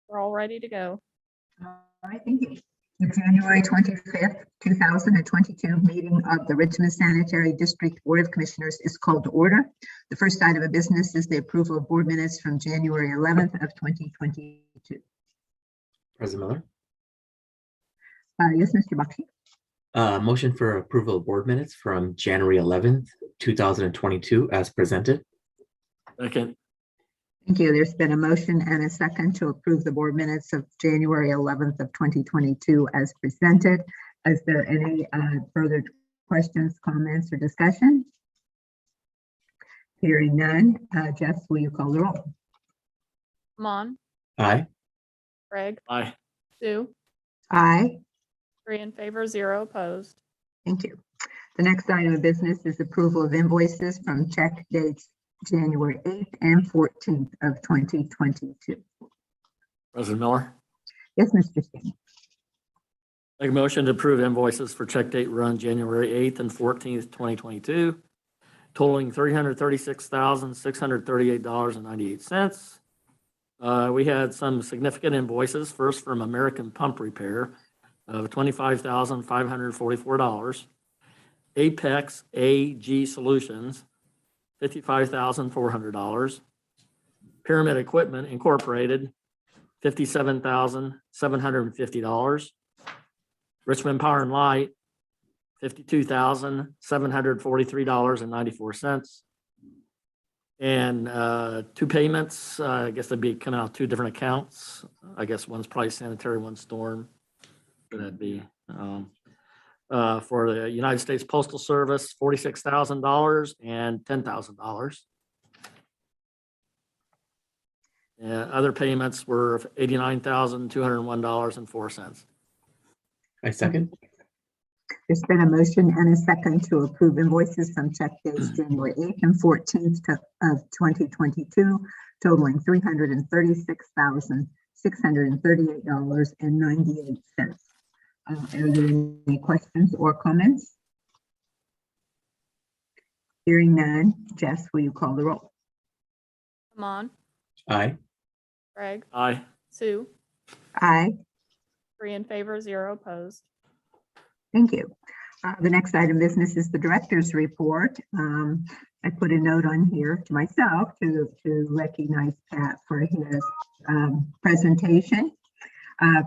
We're all ready to go. All right, thank you. The January 25th, 2022 meeting of the Richmond Sanitary District Board of Commissioners is called to order. The first item of business is the approval of board minutes from January 11th of 2022. President Miller. Yes, Mr. Bakshi. Motion for approval of board minutes from January 11th, 2022 as presented. Second. Thank you. There's been a motion and a second to approve the board minutes of January 11th of 2022 as presented. Is there any further questions, comments, or discussion? Hearing none. Jess, will you call the roll? Amon, Aye. Greg, Aye. Sue, Aye. 3 in favor, 0 opposed. Thank you. The next item of business is approval of invoices from check dates January 8th and 14th of 2022. President Miller. Yes, Mr. Singh. Make a motion to approve invoices for check date run January 8th and 14th, 2022, totaling $336,638.98. We had some significant invoices, first from American Pump Repair of $25,544, Apex AG Solutions, $55,400, Pyramid Equipment Incorporated, $57,750, Richmond Power and Light, $52,743.94. And two payments, I guess they'd be coming out two different accounts. I guess one's probably sanitary, one's storm. That'd be for the United States Postal Service, $46,000 and $10,000. Other payments were $89,201.04. I second. There's been a motion and a second to approve invoices from check dates January 8th and 14th of 2022, totaling $336,638.98. Are there any questions or comments? Hearing none. Jess, will you call the roll? Amon, Aye. Greg, Aye. Sue, Aye. 3 in favor, 0 opposed. Thank you. The next item of business is the director's report. I put a note on here to myself to recognize Pat for his presentation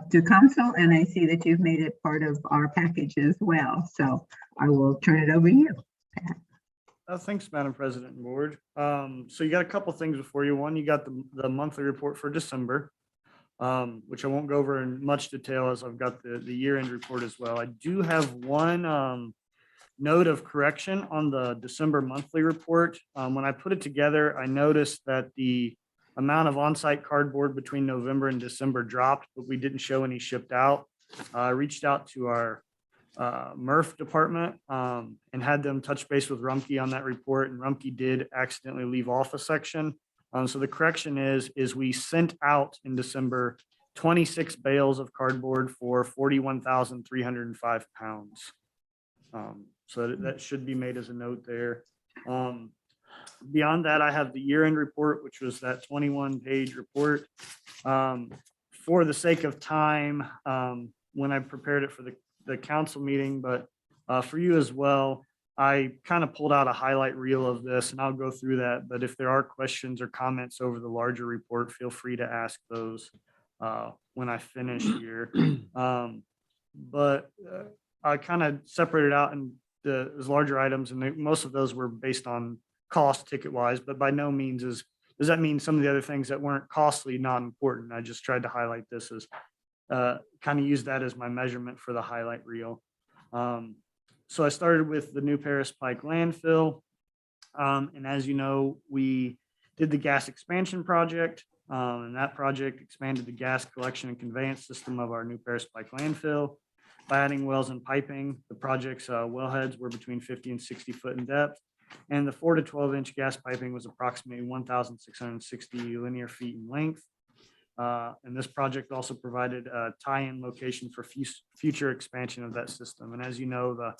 to council, and I see that you've made it part of our package as well. So I will turn it over to you, Pat. Thanks, Madam President and Board. So you got a couple things before you. One, you got the monthly report for December, which I won't go over in much detail as I've got the year-end report as well. I do have one note of correction on the December monthly report. When I put it together, I noticed that the amount of on-site cardboard between November and December dropped, but we didn't show any shipped out. I reached out to our MRF department and had them touch base with Rumpke on that report, and Rumpke did accidentally leave off a section. So the correction is we sent out in December 26 bales of cardboard for 41,305 pounds. So that should be made as a note there. Beyond that, I have the year-end report, which was that 21-page report. For the sake of time, when I prepared it for the council meeting, but for you as well, I kind of pulled out a highlight reel of this, and I'll go through that. But if there are questions or comments over the larger report, feel free to ask those when I finish here. But I kind of separated out in those larger items, and most of those were based on cost ticket-wise, but by no means does that mean some of the other things that weren't costly not important. I just tried to highlight this as kind of use that as my measurement for the highlight reel. So I started with the New Paris Pike Landfill. And as you know, we did the gas expansion project, and that project expanded the gas collection and conveyance system of our New Paris Pike Landfill by adding wells and piping. The project's wellheads were between 50 and 60 foot in depth, and the 4 to 12 inch gas piping was approximately 1,660 linear feet in length. And this project also provided a tie-in location for future expansion of that system. And as you know,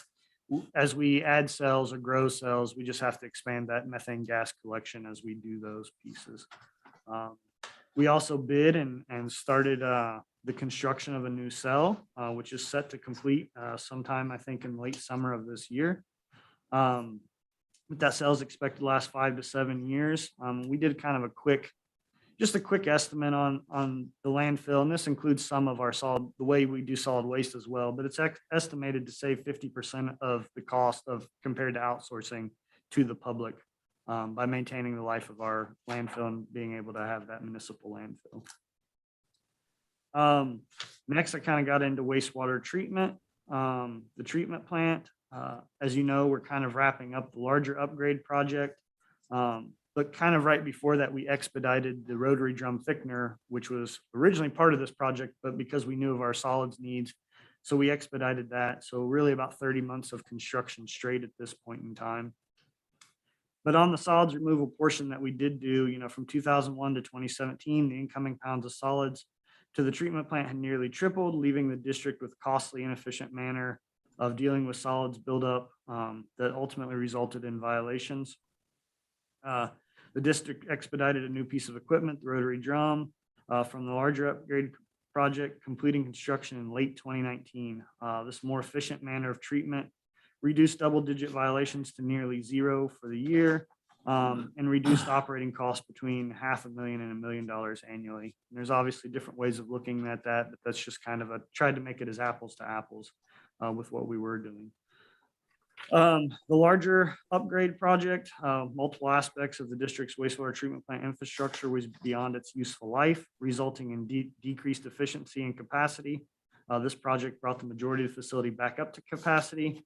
as we add cells or grow cells, we just have to expand that methane gas collection as we do those pieces. We also bid and started the construction of a new cell, which is set to complete sometime, I think, in late summer of this year. But that cell is expected to last 5 to 7 years. We did kind of a quick estimate on the landfill, and this includes some of our the way we do solid waste as well, but it's estimated to save 50% of the cost of compared to outsourcing to the public by maintaining the life of our landfill and being able to have that municipal landfill. Next, I kind of got into wastewater treatment, the treatment plant. As you know, we're kind of wrapping up the larger upgrade project. But kind of right before that, we expedited the rotary drum thickener, which was originally part of this project, but because we knew of our solids needs, so we expedited that. So really about 30 months of construction straight at this point in time. But on the solids removal portion that we did do, from 2001 to 2017, the incoming pounds of solids to the treatment plant had nearly tripled, leaving the district with costly, inefficient manner of dealing with solids buildup that ultimately resulted in violations. The district expedited a new piece of equipment, the rotary drum, from the larger upgrade project, completing construction in late 2019. This more efficient manner of treatment reduced double-digit violations to nearly zero for the year, and reduced operating costs between $500,000 and $1 million annually. And there's obviously different ways of looking at that, but that's just kind of tried to make it as apples to apples with what we were doing. The larger upgrade project, multiple aspects of the district's wastewater treatment plant infrastructure was beyond its useful life, resulting in decreased efficiency and capacity. This project brought the majority of the facility back up to capacity.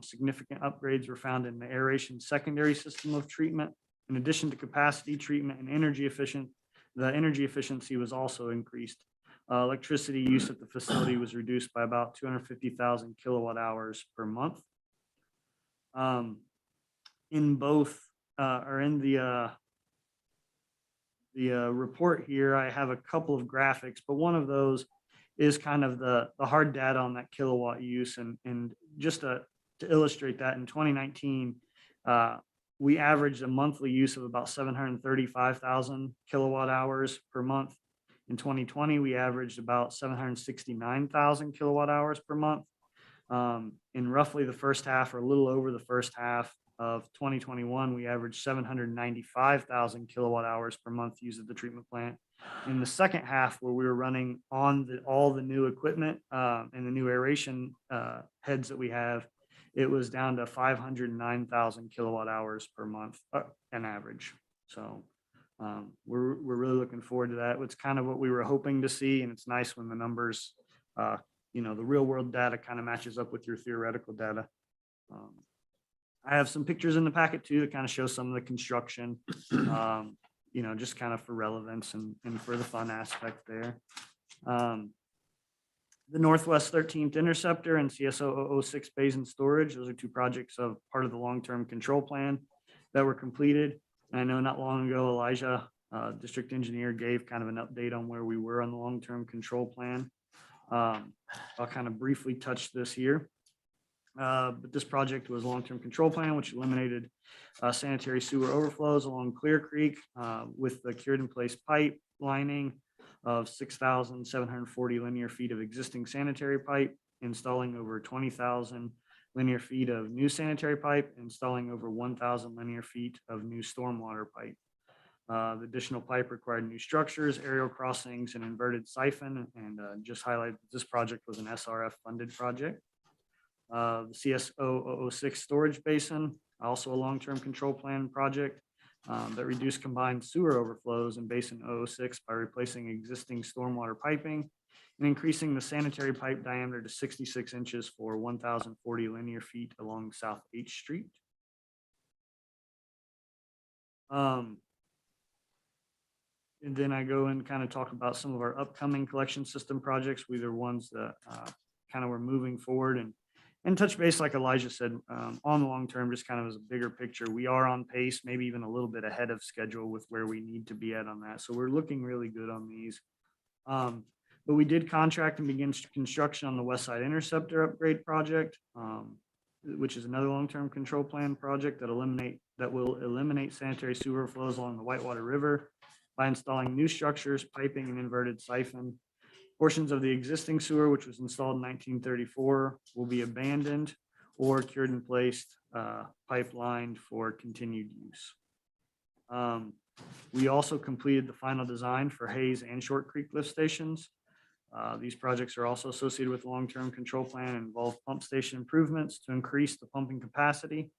Significant upgrades were found in the aeration secondary system of treatment. In addition to capacity, treatment, and the energy efficiency was also increased. Electricity use at the facility was reduced by about 250,000 kilowatt hours per month. In both, or in the report here, I have a couple of graphics, but one of those is kind of the hard data on that kilowatt use. And just to illustrate that, in 2019, we averaged a monthly use of about 735,000 kilowatt hours per month. In 2020, we averaged about 769,000 kilowatt hours per month. In roughly the first half, or a little over the first half of 2021, we averaged 795,000 kilowatt hours per month used at the treatment plant. In the second half, where we were running on all the new equipment and the new aeration heads that we have, it was down to 509,000 kilowatt hours per month, an average. So we're really looking forward to that. It's kind of what we were hoping to see, and it's nice when the numbers, the real world data kind of matches up with your theoretical data. I have some pictures in the packet too that kind of show some of the construction, just kind of for relevance and for the fun aspect there. The Northwest 13th Interceptor and CSO 006 Basin Storage, those are two projects of part of the long-term control plan that were completed. And I know not long ago, Elijah, district engineer, gave kind of an update on where we were on the long-term control plan. I'll kind of briefly touch this here. But this project was a long-term control plan, which eliminated sanitary sewer overflows along Clear Creek with the cured in place pipe lining of 6,740 linear feet of existing sanitary pipe, installing over 20,000 linear feet of new sanitary pipe, installing over 1,000 linear feet of new stormwater pipe. The additional pipe required new structures, aerial crossings, and inverted siphon, and just highlight that this project was an SRF funded project. The CSO 006 storage basin, also a long-term control plan project that reduced combined sewer overflows in basin 006 by replacing existing stormwater piping and increasing the sanitary pipe diameter to 66 inches for 1,040 linear feet along South H Street. And then I go and kind of talk about some of our upcoming collection system projects. We are ones that kind of were moving forward and touch base, like Elijah said, on the long term, just kind of as a bigger picture. We are on pace, maybe even a little bit ahead of schedule with where we need to be at on that. So we're looking really good on these. But we did contract and begin construction on the West Side Interceptor upgrade project, which is another long-term control plan project that will eliminate sanitary sewer flows along the Whitewater River by installing new structures, piping, and inverted siphon. Portions of the existing sewer, which was installed in 1934, will be abandoned or cured and placed, pipelined for continued use. We also completed the final design for Hayes and Short Creek lift stations. These projects are also associated with the long-term control plan and involve pump station improvements to increase the pumping capacity.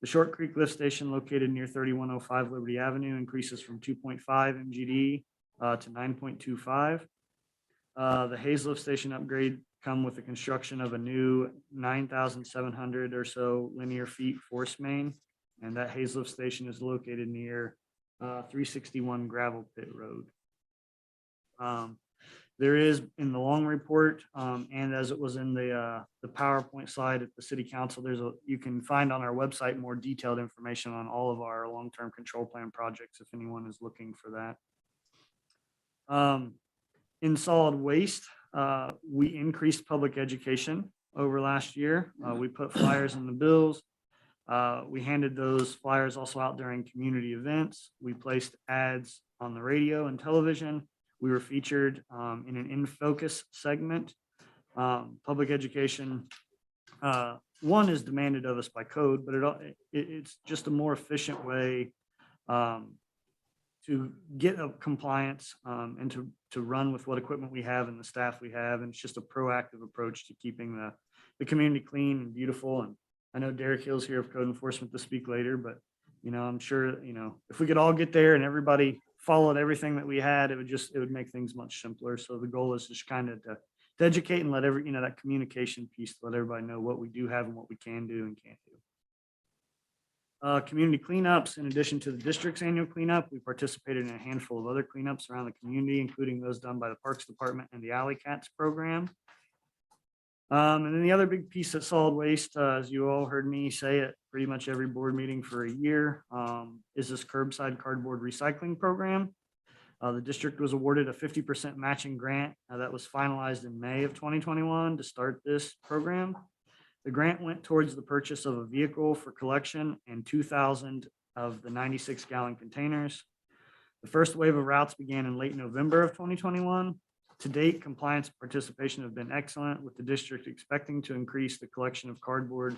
The Short Creek lift station located near 3105 Liberty Avenue increases from 2.5 MGD to 9.25. The Hayes lift station upgrade come with the construction of a new 9,700 or so linear feet force main. And that Hayes lift station is located near 361 Gravel Pit Road. There is in the long report, and as it was in the PowerPoint slide at the city council, you can find on our website more detailed information on all of our long-term control plan projects if anyone is looking for that. In solid waste, we increased public education over last year. We put flyers in the bills. We handed those flyers also out during community events. We placed ads on the radio and television. We were featured in an In Focus segment. Public education, one, is demanded of us by code, but it's just a more efficient way to get a compliance and to run with what equipment we have and the staff we have. And it's just a proactive approach to keeping the community clean and beautiful. And I know Derek Hill's here of code enforcement to speak later, but I'm sure, if we could all get there and everybody followed everything that we had, it would make things much simpler. So the goal is just kind of to educate and let that communication piece, to let everybody know what we do have and what we can do and can't do. Community cleanups, in addition to the district's annual cleanup, we participated in a handful of other cleanups around the community, including those done by the Parks Department and the Alley Cats program. And then the other big piece of solid waste, as you all heard me say at pretty much every board meeting for a year, is this curbside cardboard recycling program. The district was awarded a 50% matching grant that was finalized in May of 2021 to start this program. The grant went towards the purchase of a vehicle for collection and 2,000 of the 96-gallon containers. The first wave of routes began in late November of 2021. To date, compliance and participation have been excellent, with the district expecting to increase the collection of cardboard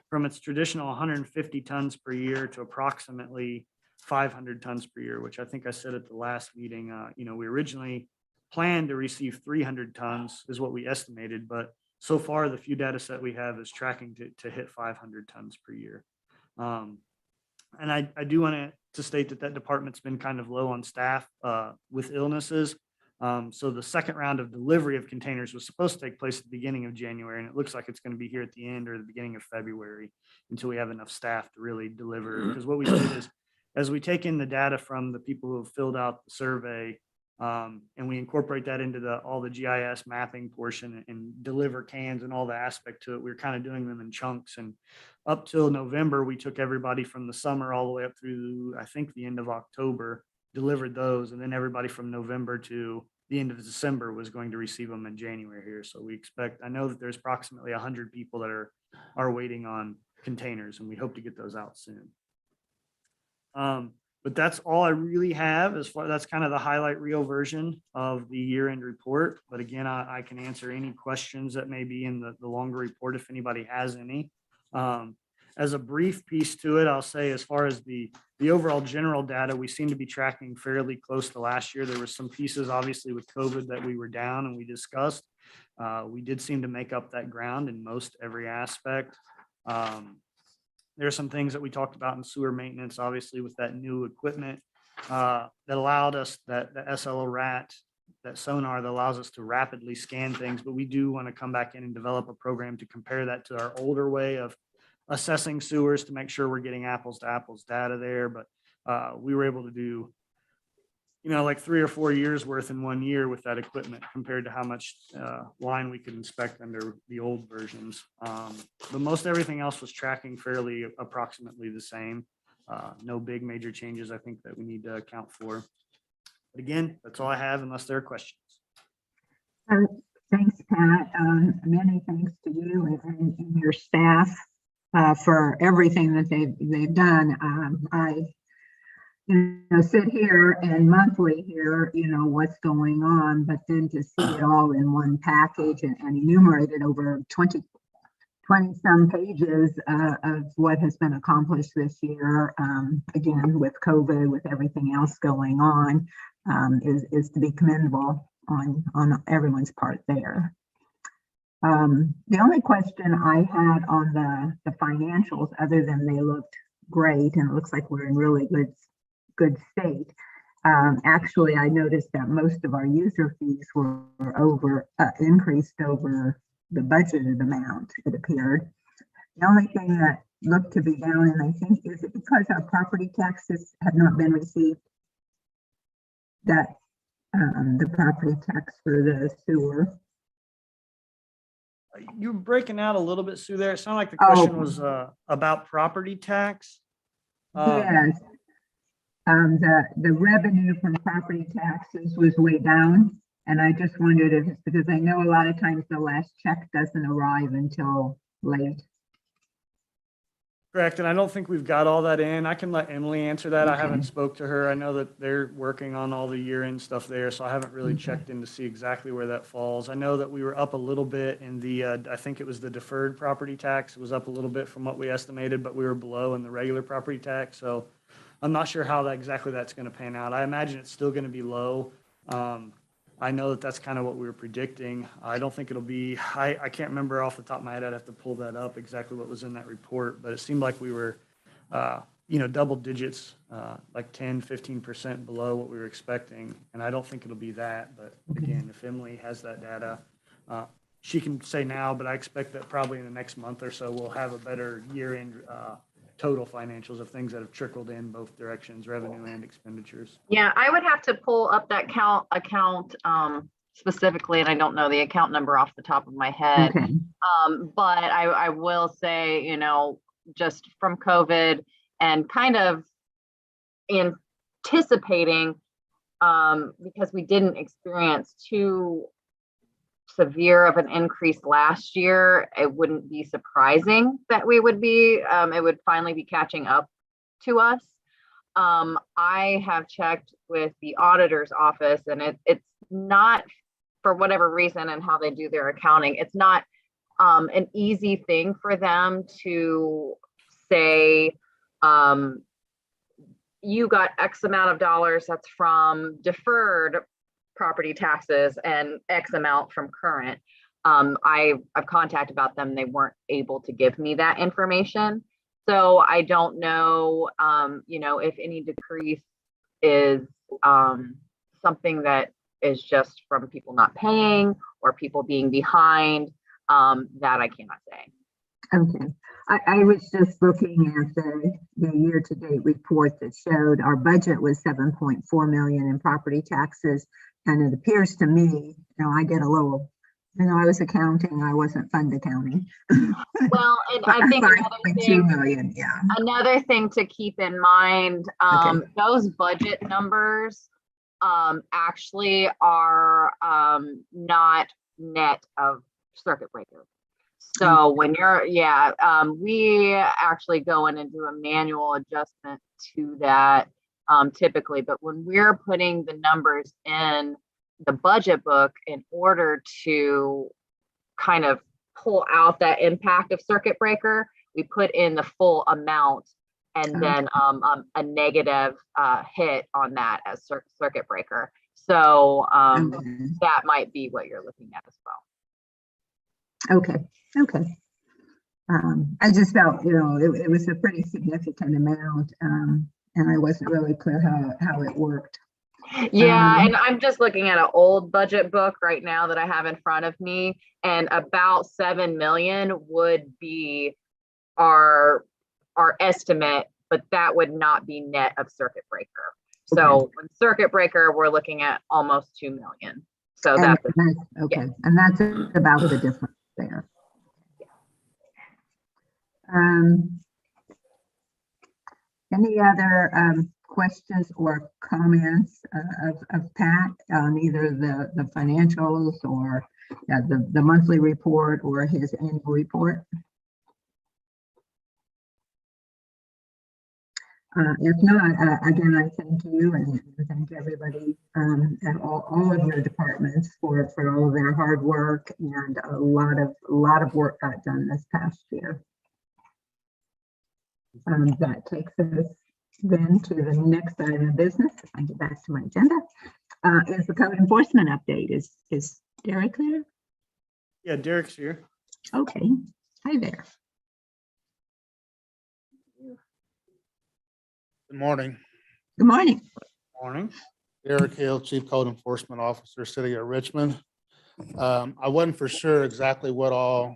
from its traditional 150 tons per year to approximately 500 tons per year, which I think I said at the last meeting. We originally planned to receive 300 tons is what we estimated, but so far the few data set we have is tracking to hit 500 tons per year. And I do want to state that department's been kind of low on staff with illnesses. So the second round of delivery of containers was supposed to take place at the beginning of January, and it looks like it's going to be here at the end or the beginning of February until we have enough staff to really deliver. Because what we did is, as we take in the data from the people who have filled out the survey, and we incorporate that into all the GIS mapping portion and deliver cans and all the aspect to it, we're kind of doing them in chunks. And up till November, we took everybody from the summer all the way up through, I think, the end of October, delivered those, and then everybody from November to the end of December was going to receive them in January here. So we expect, I know that there's approximately 100 people that are waiting on containers, and we hope to get those out soon. But that's all I really have as far, that's kind of the highlight reel version of the year-end report. But again, I can answer any questions that may be in the longer report if anybody has any. As a brief piece to it, I'll say as far as the overall general data, we seem to be tracking fairly close to last year. There were some pieces, obviously, with COVID that we were down and we discussed. We did seem to make up that ground in most every aspect. There are some things that we talked about in sewer maintenance, obviously, with that new equipment that allowed us, that the SLO RAT, that sonar that allows us to rapidly scan things. But we do want to come back in and develop a program to compare that to our older way of assessing sewers to make sure we're getting apples to apples data there. But we were able to do, like 3 or 4 years worth in 1 year with that equipment compared to how much line we could inspect under the old versions. But most everything else was tracking fairly approximately the same. No big major changes, I think, that we need to account for. But again, that's all I have unless there are questions. Uh, Thanks, Pat. Many thanks to you and your staff for everything that they've done. I sit here and monthly hear, what's going on, but then to see it all in one package and enumerated over 20 some pages of what has been accomplished this year, again, with COVID, with everything else going on, is to be commendable on everyone's part there. The only question I had on the financials, other than they looked great and it looks like we're in really good state. Actually, I noticed that most of our user fees were increased over the budgeted amount, it appeared. The only thing that looked to be down, and I think, is it because our property taxes have not been received? That the property tax for the sewer. You were breaking out a little bit, Sue, there. It sounded like the question was about property tax. Yes. The revenue from property taxes was way down. And I just wondered if it's because I know a lot of times the last check doesn't arrive until late. Correct, and I don't think we've got all that in. I can let Emily answer that. I Okay. haven't spoke to her. I know that they're working on all the year-end stuff there, so I haven't really Okay. checked in to see exactly where that falls. I know that we were up a little bit in the, I think it was the deferred property tax. It was up a little bit from what we estimated, but we were below in the regular property tax, so I'm not sure how exactly that's gonna pan out. I imagine it's still gonna be low. I know that that's kind of what we were predicting. I don't think it'll be, I can't remember off the top of my head. I'd have to pull that up, exactly what was in that report, but it seemed like we were, double digits, like 10, 15% below what we were expecting. And I don't think it'll be that, but again, if Emily has that data, she can say now, but I expect that probably in the next month or so, we'll have a better year-end total financials of things that have trickled in both directions, revenue and expenditures. Yeah, I would have to pull up that account specifically, and I don't know the account number off the top of my head. Okay. But I will say, just from COVID and kind of anticipating, because we didn't experience too severe of an increase last year, it wouldn't be surprising that we would be, it would finally be catching up to us. I have checked with the auditor's office, and it's not, for whatever reason and how they do their accounting, it's not an easy thing for them to say, you got X amount of dollars that's from deferred property taxes and X amount from current. I've contacted about them. They weren't able to give me that information. So I don't know, if any decrease is something that is just from people not paying or people being behind, that I cannot say. Okay. I was just looking at the year-to-date report that showed our budget was 7.4 million in property taxes. And it appears to me, I get a little, I was accounting, I wasn't fund accounting. Well, and I think $5.2 million, yeah. another thing to keep in mind, Okay. those budget numbers actually are not net of circuit breaker. So when you're, we actually go in and do a manual adjustment to that typically, but when we're putting the numbers in the budget book in order to kind of pull out that impact of circuit breaker, we put in the full amount and then a negative hit on that as circuit breaker. So that might be what you're looking at as well. Okay. I just felt, it was a pretty significant amount, and I wasn't really clear how it worked. Yeah, and I'm just looking at an old budget book right now that I have in front of me, and about 7 million would be our estimate, but that would not be net of circuit breaker. So when circuit breaker, we're looking at almost 2 million. So that's okay, and that's about the difference there. Any other questions or comments of Pat on either the financials or the monthly report or his annual report? If not, again, I thank you and thank everybody at all of your departments for all of their hard work, and a lot of work got done this past year. That takes us then to the next item of business. If I get back to my agenda, is the code enforcement update. Is Derek there? Yeah, Derek's here. Okay, hi there. Good morning. Good morning. Morning. Eric Hill, Chief Code Enforcement Officer, City of Richmond. I wasn't for sure exactly what all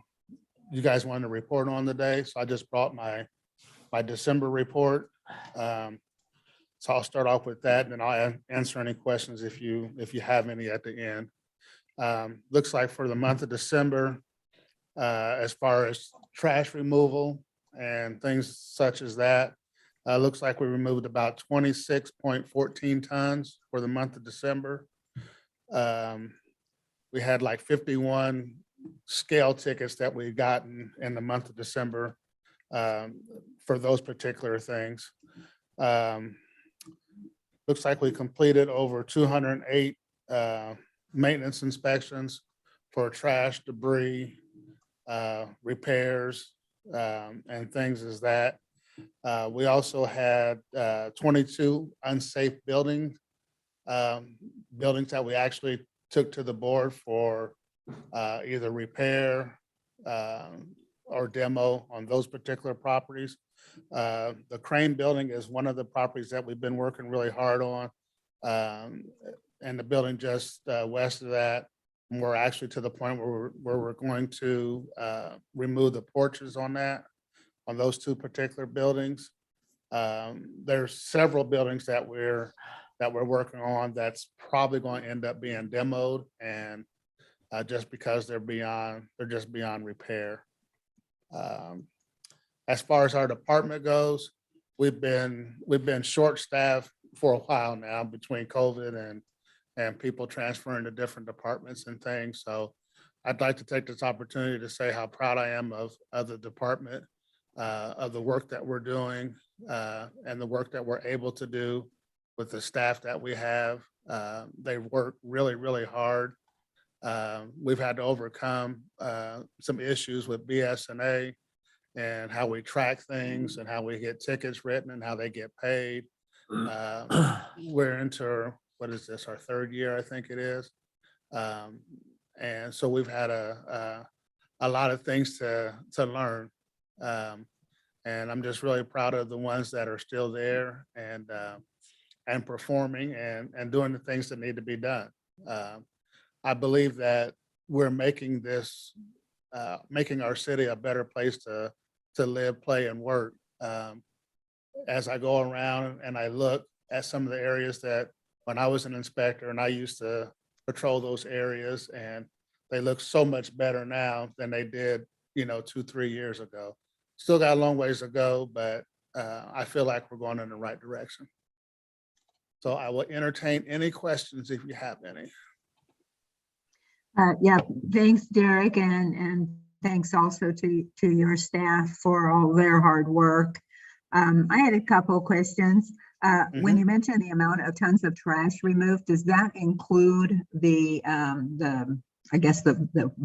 you guys wanted to report on today, so I just brought my December report. So I'll start off with that, and then I'll answer any questions if you have any at the end. Looks like for the month of December, as far as trash removal and things such as that, looks like we removed about 26.14 tons for the month of December. We had like 51 scale tickets that we gotten in the month of December for those particular things. Looks like we completed over 208 maintenance inspections for trash, debris, repairs, and things as that. We also had 22 unsafe buildings that we actually took to the board for either repair or demo on those particular properties. The Crane building is one of the properties that we've been working really hard on. And the building just west of that, and we're actually to the point where we're going to remove the porches on those two particular buildings. There's several buildings that we're working on that's probably going to end up being demoed, and just because they're just beyond repair. As far as our department goes, we've been short-staffed for a while now between COVID and people transferring to different departments and things. So I'd like to take this opportunity to say how proud I am of the department, of the work that we're doing, and the work that we're able to do with the staff that we have. They work really, really hard. We've had to overcome some issues with BS&A and how we track things and how we get tickets written and how they get paid. We're into, what is this, our third year, I think it is. And so we've had a lot of things to learn. And I'm just really proud of the ones that are still there and performing and doing the things that need to be done. I believe that we're making our city a better place to live, play, and work. As I go around and I look at some of the areas that when I was an inspector and I used to patrol those areas, and they look so much better now than they did, 2-3 years ago. Still got a long ways to go, but I feel like we're going in the right direction. So I will entertain any questions if you have any. Yeah, thanks, Derek, and thanks also to your staff for all their hard work. I had a couple of questions. When you mentioned the amount of tons of trash removed, does that include the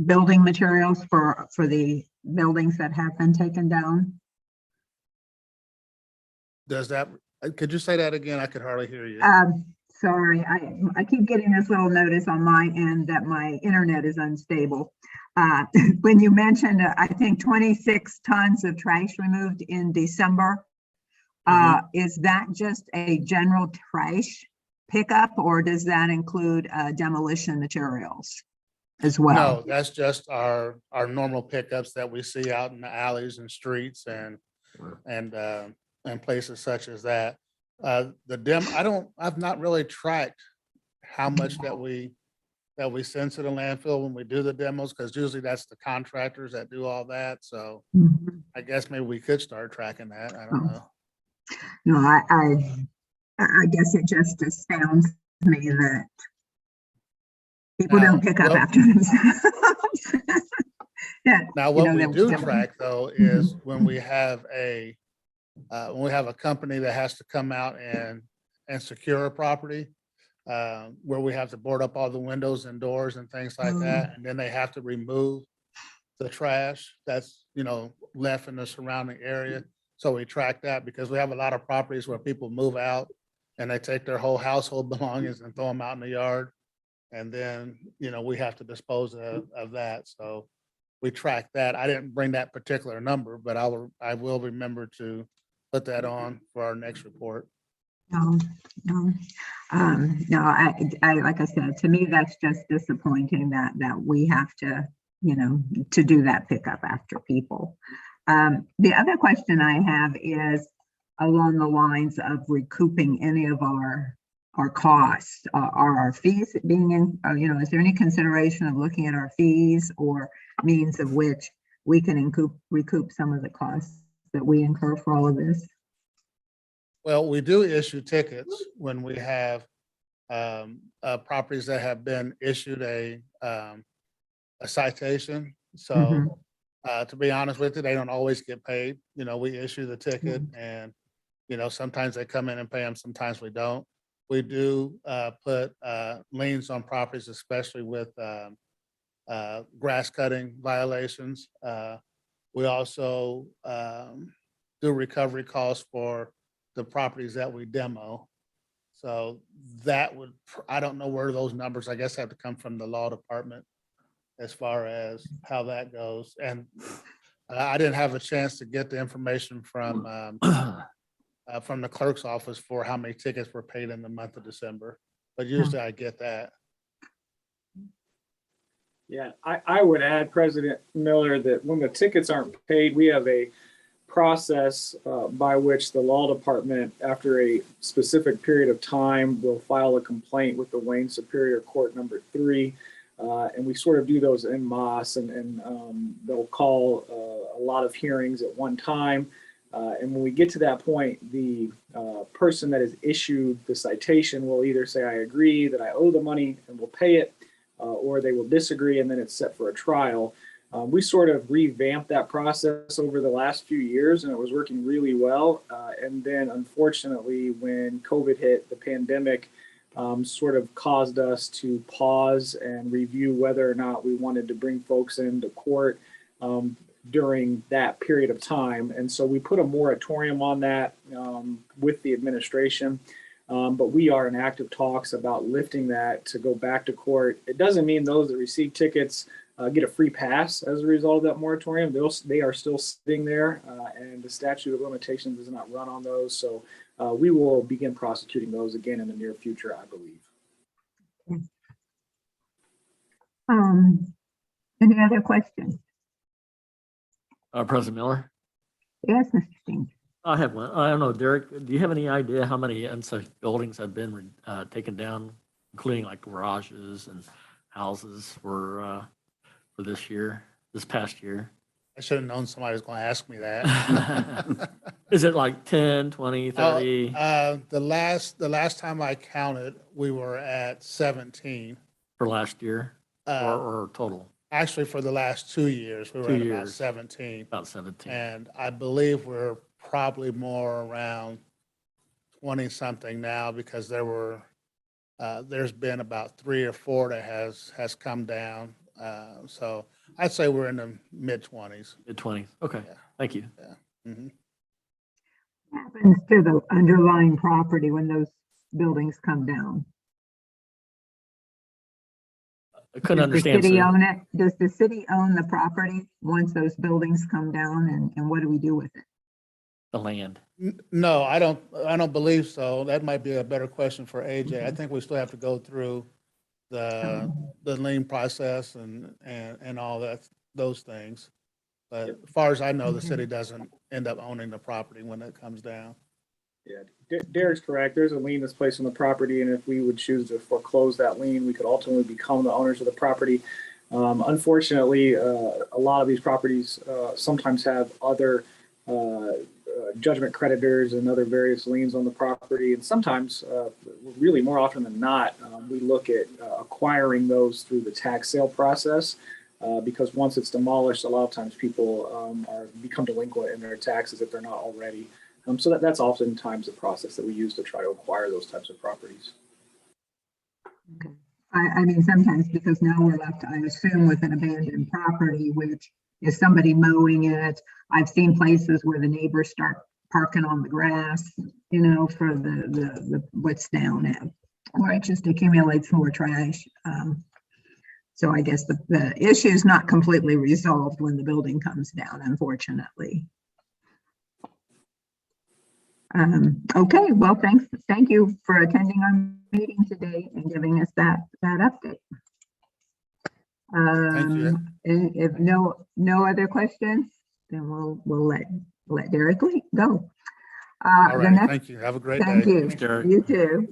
building materials for the buildings that have been taken down? Could you say that again? I could hardly hear you. Sorry, I keep getting this little notice on my end that my internet is unstable. When you mentioned, I think 26 tons of trash removed in December, is that just a general trash pickup, or does that include demolition materials as well? No, that's just our normal pickups that we see out in the alleys and streets and places such as that. I've not really tracked how much that we send to the landfill when we do the demos, because usually that's the contractors that do all that. So I guess maybe we could start tracking that. I don't know. No, I guess it just astounds me that people Now, don't pick up well- after themselves. Yeah, Now, you what know, we that- do that- track though is when we have a company that has to come out and secure a property, where we have to board up all the windows and doors and things like that, and then they have to remove the trash that's, left in the surrounding area. So we track that because we have a lot of properties where people move out and they take their whole household belongings and throw them out in the yard. And then, we have to dispose of that. So we track that. I didn't bring that particular number, but I will remember to put that on for our next report. No, no, no, like I said, to me, that's just disappointing that we have to, to do that pickup after people. The other question I have is along the lines of recouping any of our costs. Are our fees being in, is there any consideration of looking at our fees or means of which we can recoup some of the costs that we incur for all of this? Well, we do issue tickets when we have properties that have been issued a citation. So to be honest with you, they don't always get paid. We issue the ticket and, sometimes they come in and pay them, sometimes we don't. We do put liens on properties, especially with grass cutting violations. We also do recovery costs for the properties that we demo. So that would, I don't know where those numbers, I guess, have to come from the law department as far as how that goes. And I didn't have a chance to get the information from the clerk's office for how many tickets were paid in the month of December, but usually I get that. Yeah, I would add, President Miller, that when the tickets aren't paid, we have a process by which the law department, after a specific period of time, will file a complaint with the Wayne Superior Court number 3. And we sort of do those en masse, and they'll call a lot of hearings at one time. And when we get to that point, the person that has issued the citation will either say, I agree that I owe the money and will pay it, or they will disagree, and then it's set for a trial. We sort of revamped that process over the last few years, and it was working really well. And then unfortunately, when COVID hit, the pandemic sort of caused us to pause and review whether or not we wanted to bring folks into court during that period of time. And so we put a moratorium on that with the administration. But we are in active talks about lifting that to go back to court. It doesn't mean those that receive tickets get a free pass as a result of that moratorium. They are still sitting there, and the statute of limitations does not run on those. So we will begin prosecuting those again in the near future, I believe. Any other questions? President Miller, Yes, Mr. Steen. I have one. I don't know, Derek, do you have any idea how many unsafe buildings have been taken down, including like garages and houses for this past year? I should have known somebody was going to ask me that. Is it like 10, 20, 30? The last time I counted, we were at 17. For last year or total? Actually, for the last 2 years, we were 2 at about years. 17. About 17. And I believe we're probably more around 20 something now, because there's been about 3 or 4 that has come down. So I'd say we're in the mid-20s. Mid-20s. Okay, Yeah. thank you. Mhm. What happens to the underlying property when those buildings come down? I couldn't Does the understand. city Sue. own it? Does the city own the property once those buildings come down, and what do we do with it? The land. No, I don't believe so. That might be a better question for AJ. I think we still have to go through the lien process and all those things. But as far as I know, the city doesn't end up owning the property when it comes down. Yeah, Derek's correct. There's a lien that's placed on the property, and if we would choose to foreclose that lien, we could ultimately become the owners of the property. Unfortunately, a lot of these properties sometimes have other judgment creditors and other various liens on the property. And sometimes, really more often than not, we look at acquiring those through the tax sale process. Because once it's demolished, a lot of times people become delinquent in their taxes if they're not already. So that's oftentimes the process that we use to try to acquire those types of properties. Okay. I mean, sometimes because now we're left, I assume, with an abandoned property, which is somebody mowing it. I've seen places where the neighbors start parking on the grass, you know, for the what's down it, or it just accumulates more trash. So I guess the issue is not completely resolved when the building comes down, unfortunately. Okay, well, thank you for attending our meeting today and giving us that update. Thank you. If no other questions, then we'll let Derek go. All The right, next, thank you. Have a great thank day. you. Thanks, Derek. You too.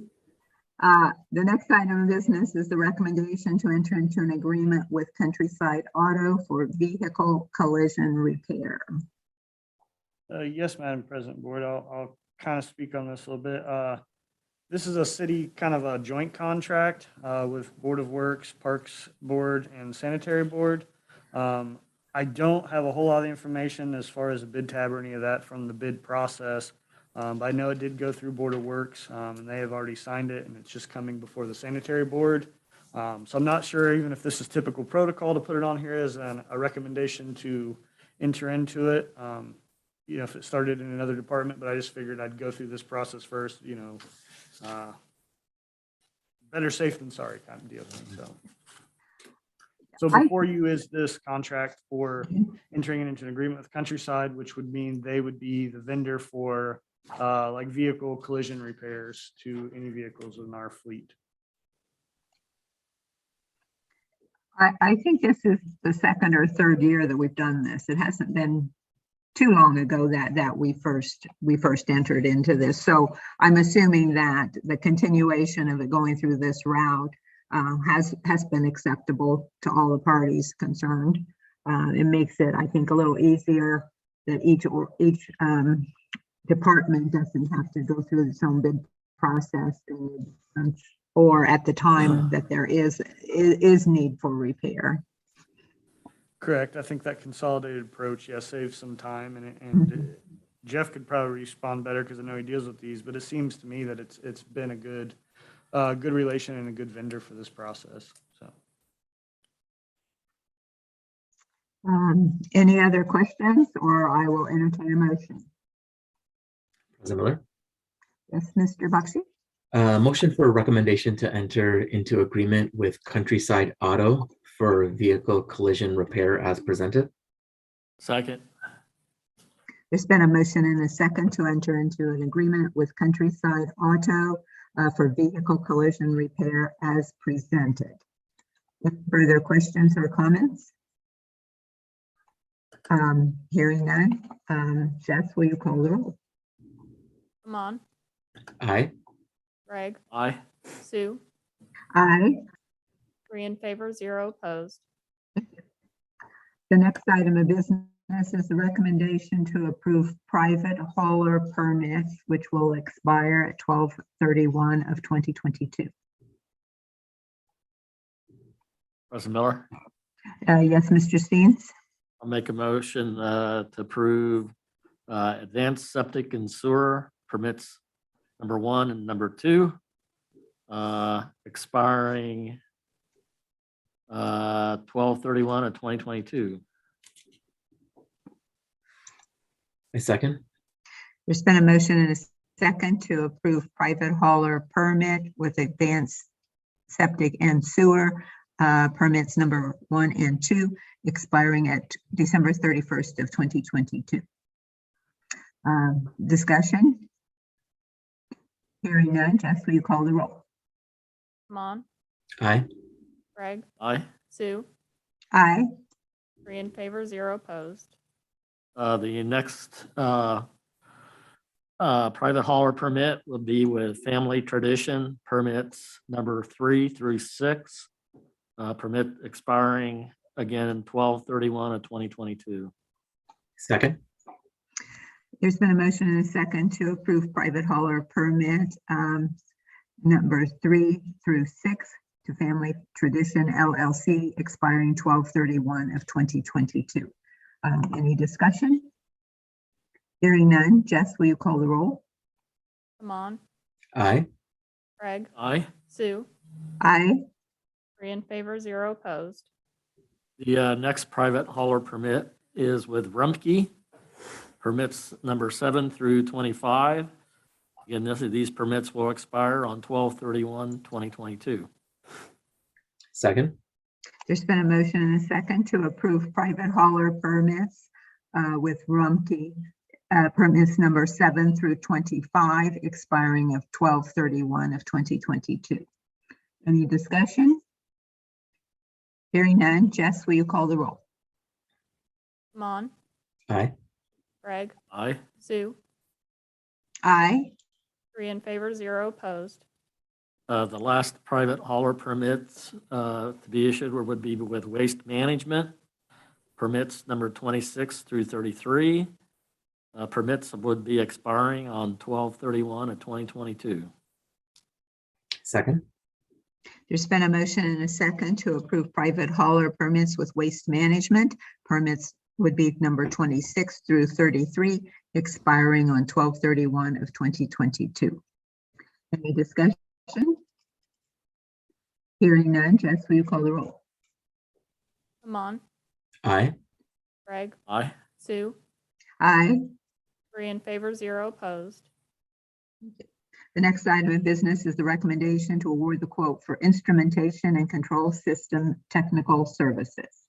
The next item of business is the recommendation to enter into an agreement with Countryside Auto for vehicle collision repair. Yes, Madam President Board, I'll kind of speak on this a little bit. This is a city kind of a joint contract with Board of Works, Parks Board, and Sanitary Board. I don't have a whole lot of information as far as a bid tab or any of that from the bid process. But I know it did go through Board of Works, and they have already signed it, and it's just coming before the Sanitary Board. So I'm not sure even if this is typical protocol to put it on here as a recommendation to enter into it. You know, if it started in another department, but I just figured I'd go through this process first, you know. Better safe than sorry kind of deal. So before you is this contract for entering into an agreement with Countryside, which would mean they would be the vendor for like vehicle collision repairs to any vehicles in our fleet. I think this is the second or third year that we've done this. It hasn't been too long ago that we first entered into this. So I'm assuming that the continuation of it going through this route has been acceptable to all the parties concerned. It makes it, I think, a little easier that each department doesn't have to go through its own bid process, or at the time that there is need for repair. Correct. I think that consolidated approach, yeah, saves some time, and Jeff could probably respond better because I know he deals with these, but it seems to me that it's been a good relation and a good vendor for this process. So. Any other questions, or I will entertain a motion? President Miller, Yes, Mr. Bakshi. motion for a recommendation to enter into agreement with Countryside Auto for vehicle collision repair as presented. Second. There's been a motion and a second to enter into an agreement with Countryside Auto for vehicle collision repair as presented. Any further questions or comments? Hearing none. Jess, will you call the roll? Come on, Aye. Greg, Aye. Sue, Aye. 3 in favor, 0 opposed. The next item of business is the recommendation to approve private hauler permits, which will expire at 12/31 of 2022. President Miller, Yes, Mr. Steens. I'll make a motion to approve advanced septic and sewer permits number 1 and number 2, expiring 12/31 of 2022. I second. There's been a motion and a second to approve private hauler permit with advanced septic and sewer permits number 1 and 2, expiring at December 31st of 2022. Discussion? Hearing none. Jess, will you call the roll? Come on, Aye. Greg, Aye. Sue, Aye. 3 in favor, 0 opposed. The next private hauler permit will be with Family Tradition permits number 3 through 6. Permit expiring again in 12/31 of 2022. Second. There's been a motion and a second to approve private hauler permit number 3 through 6 to Family Tradition LLC expiring 12/31 of 2022. Any discussion? Hearing none. Jess, will you call the roll? Amon, Aye. Craig, Aye. Sue, Aye. 3 in favor, 0 opposed. The next private hauler permit is with Rumpke. Permits number 7 through 25. Again, these permits will expire on 12/31/2022. Second. There's been a motion and a second to approve private hauler permits with Rumpke. Permits number 7 through 25 expiring of 12/31 of 2022. Any discussion? Hearing none. Jess, will you call the roll? Amon, Aye. Craig, Aye. Sue, Aye. 3 in favor, 0 opposed. The last private hauler permits to be issued would be with Waste Management. Permits number 26 through 33. Permits would be expiring on 12/31 of 2022. Second. There's been a motion and a second to approve private hauler permits with Waste Management. Permits would be number 26 through 33, expiring on 12/31 of 2022. Any discussion? Hearing none. Jess, will you call the roll? Amon, Aye. Craig, Aye. Sue, Aye. 3 in favor, 0 opposed. The next item of business is the recommendation to award the quote for instrumentation and control system technical services.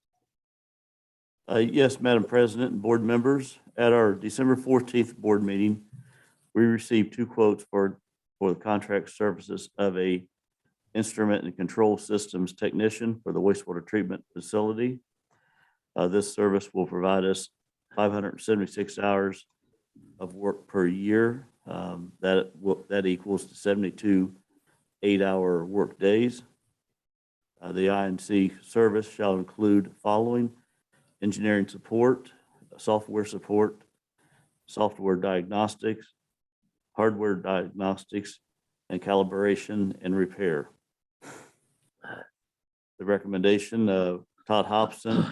Yes, Madam President and board members, at our December 14th board meeting, we received 2 quotes for the contract services of a instrument and control systems technician for the wastewater treatment facility. This service will provide us 576 hours of work per year. That equals to 72 8-hour work days. The I&C service shall include following: engineering support, software diagnostics, hardware diagnostics, and calibration and repair. The recommendation, Todd Hobson,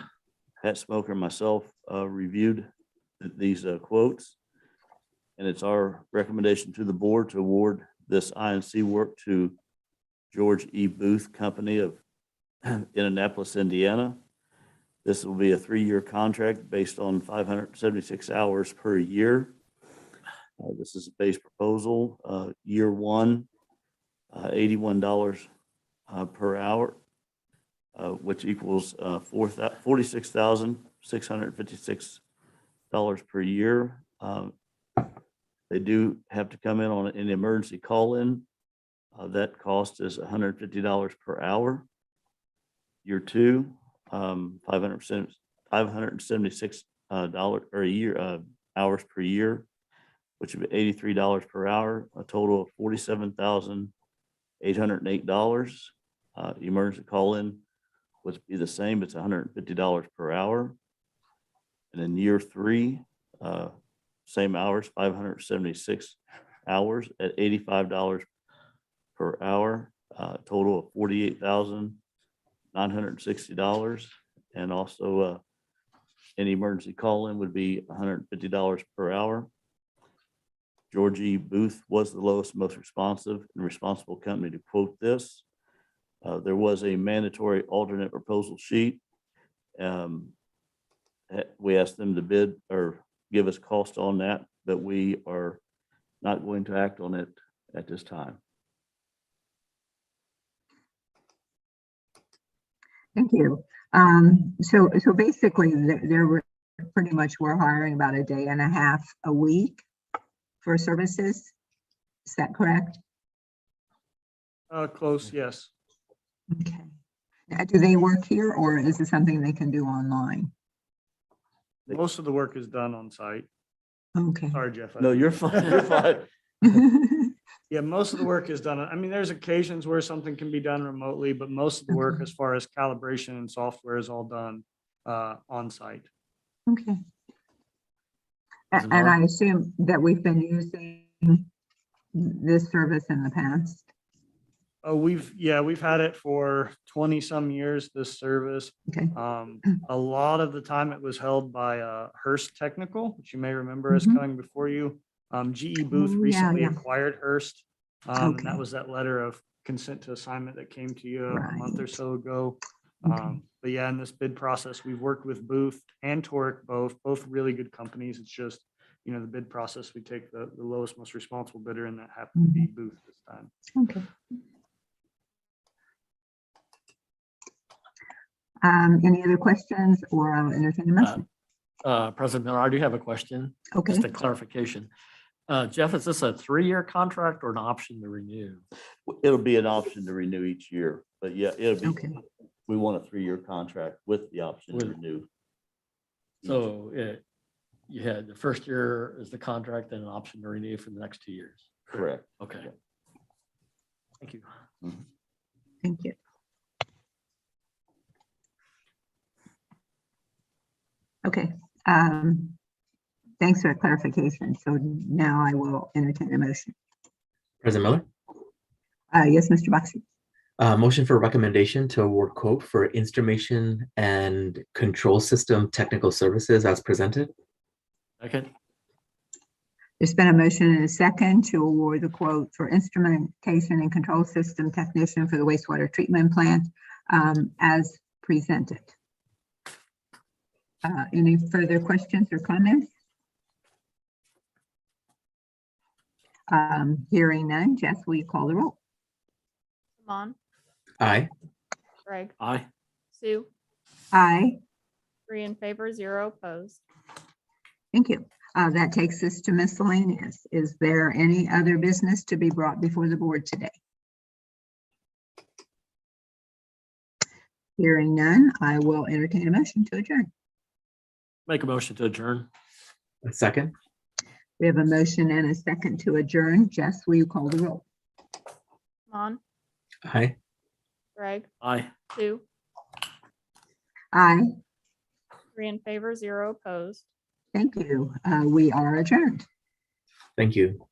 Pat Smoker, and myself reviewed these quotes. And it's our recommendation to the board to award this I&C work to George E. Booth Company of Indianapolis, Indiana. This will be a 3-year contract based on 576 hours per year. This is a base proposal. Year 1, $81 per hour, which equals $46,656 per year. They do have to come in on an emergency call-in. That cost is $150 per hour. Year 2, $576 or a year hours per year, which would be $83 per hour, a total of $47,808. Emergency call-in would be the same. It's $150 per hour. And in year 3, same hours, 576 hours at $85 per hour, total of $48,960. And also any emergency call-in would be $150 per hour. George E. Booth was the lowest, most responsive and responsible company to quote this. There was a mandatory alternate proposal sheet. We asked them to bid or give us cost on that, but we are not going to act on it at this time. Thank you. So basically, there were pretty much we're hiring about a day and a half a week for services. Is that correct? Close, yes. Okay. Now, do they work here, or is it something they can do online? Most of the work is done on site. Okay. Sorry, Jeff. No, you're fine. You're fine. Yeah, most of the work is done. I mean, there's occasions where something can be done remotely, but most of the work Okay. as far as calibration and software is all done on site. Okay. President And I Miller? assume that we've been using this service in the past. Oh, we've had it for 20 some years, this service. Okay. A lot of the time it was held by Hearst Technical, which you may remember as Mhm. coming before you. GE Booth Oh, yeah, recently yeah. acquired Hearst. And that Okay. was that letter of consent to assignment that came to you a month or Right. so ago. Okay. But yeah, in this bid process, we've worked with Booth and Torque, both really good companies. It's just, the bid process, we take the lowest, most responsible bidder, and that happened to be Booth this time. Okay. Any other questions, or I'll entertain a motion? President Miller, I do have a question, Okay. just a clarification. Jeff, is this a 3-year contract or an option to renew? It'll be an option to renew each year, but yeah, it'll be, Okay. we want a 3-year contract with the option to With- renew. So you had the first year is the contract and an option to renew for the next 2 years. Correct. Okay. Thank you. Thank you. Okay. Thanks for the clarification. So now I will entertain a motion. President Miller, Yes, Mr. Boxy. motion for recommendation to award quote for instrumentation and control system technical services as presented. Second. There's been a motion and a second to award the quote for instrumentation and control system technician for the wastewater treatment plant as presented. Any further questions or comments? Hearing none, Jess, will you call the roll? Amon, Aye. Greg, Aye. Sue, Aye. 3 in favor, 0 opposed. Thank you. That takes us to miscellaneous. Is there any other business to be brought before the board today? Hearing none, I will entertain a motion to adjourn. Make a motion to adjourn. A second. We have a motion and a second to adjourn. Jess, will you call the roll? Amon, Aye. Greg, Aye. Sue, Aye. 3 in favor, 0 opposed. Thank you. We are adjourned. Thank you.